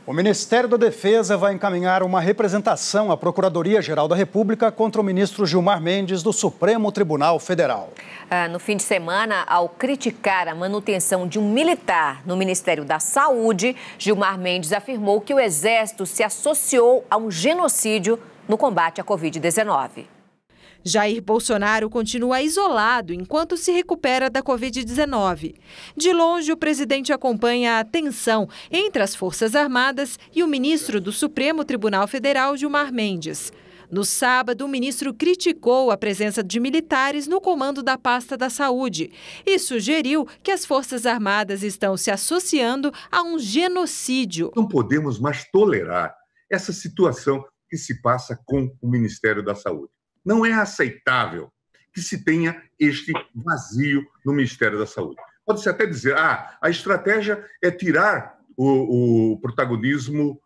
O Ministério da Defesa vai encaminhar uma representação à Procuradoria-Geral da República contra o ministro Gilmar Mendes do Supremo Tribunal Federal. No fim de semana, ao criticar a manutenção de um militar no Ministério da Saúde, Gilmar Mendes afirmou que o Exército se associou a um genocídio no combate à Covid-19. Jair Bolsonaro continua isolado enquanto se recupera da Covid-19. De longe, o presidente acompanha a tensão entre as Forças Armadas e o ministro do Supremo Tribunal Federal, Gilmar Mendes. No sábado, o ministro criticou a presença de militares no comando da pasta da saúde e sugeriu que as Forças Armadas estão se associando a um genocídio. Não podemos mais tolerar essa situação que se passa com o Ministério da Saúde. Não é aceitável que se tenha este vazio no Ministério da Saúde. Pode-se até dizer, a estratégia é tirar o protagonismo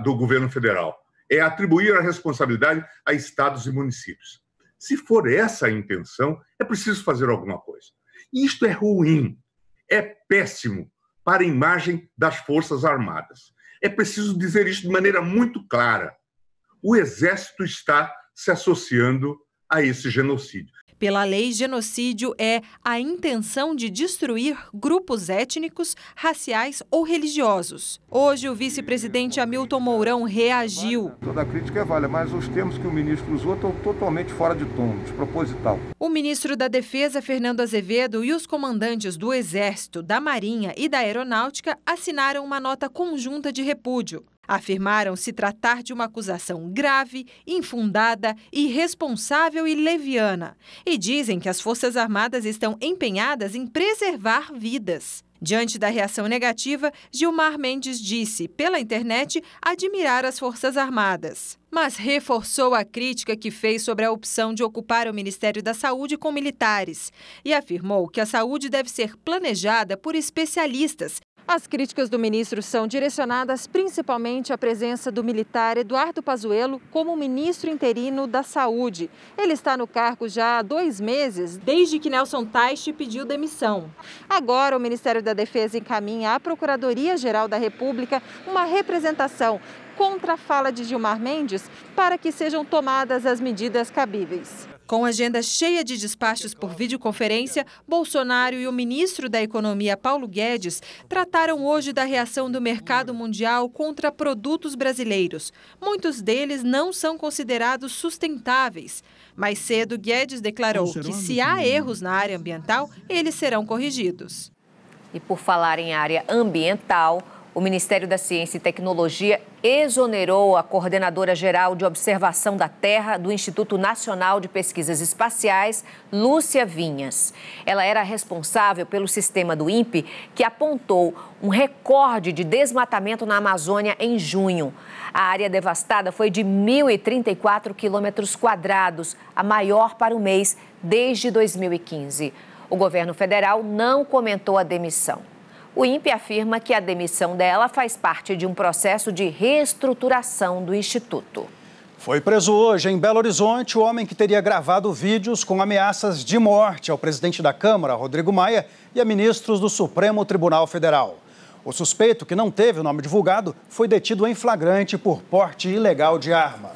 do governo federal, é atribuir a responsabilidade a estados e municípios. Se for essa a intenção, é preciso fazer alguma coisa. E isto é ruim, é péssimo para a imagem das Forças Armadas. É preciso dizer isto de maneira muito clara. O Exército está se associando a esse genocídio. Pela lei, genocídio é a intenção de destruir grupos étnicos, raciais ou religiosos. Hoje, o vice-presidente Hamilton Mourão reagiu. Toda crítica é válida, mas os termos que o ministro usou estão totalmente fora de tom, desproposital. O ministro da Defesa, Fernando Azevedo, e os comandantes do Exército, da Marinha e da Aeronáutica assinaram uma nota conjunta de repúdio. Afirmaram se tratar de uma acusação grave, infundada, irresponsável e leviana. E dizem que as Forças Armadas estão empenhadas em preservar vidas. Diante da reação negativa, Gilmar Mendes disse, pela internet, admirar as Forças Armadas. Mas reforçou a crítica que fez sobre a opção de ocupar o Ministério da Saúde com militares. E afirmou que a saúde deve ser planejada por especialistas. As críticas do ministro são direcionadas principalmente à presença do militar Eduardo Pazuello como ministro interino da Saúde. Ele está no cargo já há 2 meses, desde que Nelson Teich pediu demissão. Agora, o Ministério da Defesa encaminha à Procuradoria-Geral da República uma representação contra a fala de Gilmar Mendes para que sejam tomadas as medidas cabíveis. Com agenda cheia de despachos por videoconferência, Bolsonaro e o ministro da Economia, Paulo Guedes, trataram hoje da reação do mercado mundial contra produtos brasileiros. Muitos deles não são considerados sustentáveis. Mais cedo, Guedes declarou que se há erros na área ambiental, eles serão corrigidos. E por falar em área ambiental, o Ministério da Ciência e Tecnologia exonerou a coordenadora-geral de Observação da Terra do Instituto Nacional de Pesquisas Espaciais, Lúcia Vinhas. Ela era responsável pelo sistema do INPE, que apontou um recorde de desmatamento na Amazônia em junho. A área devastada foi de 1.034 quilômetros quadrados, a maior para o mês desde 2015. O governo federal não comentou a demissão. O INPE afirma que a demissão dela faz parte de um processo de reestruturação do Instituto. Foi preso hoje em Belo Horizonte o homem que teria gravado vídeos com ameaças de morte ao presidente da Câmara, Rodrigo Maia, e a ministros do Supremo Tribunal Federal. O suspeito, que não teve o nome divulgado, foi detido em flagrante por porte ilegal de arma.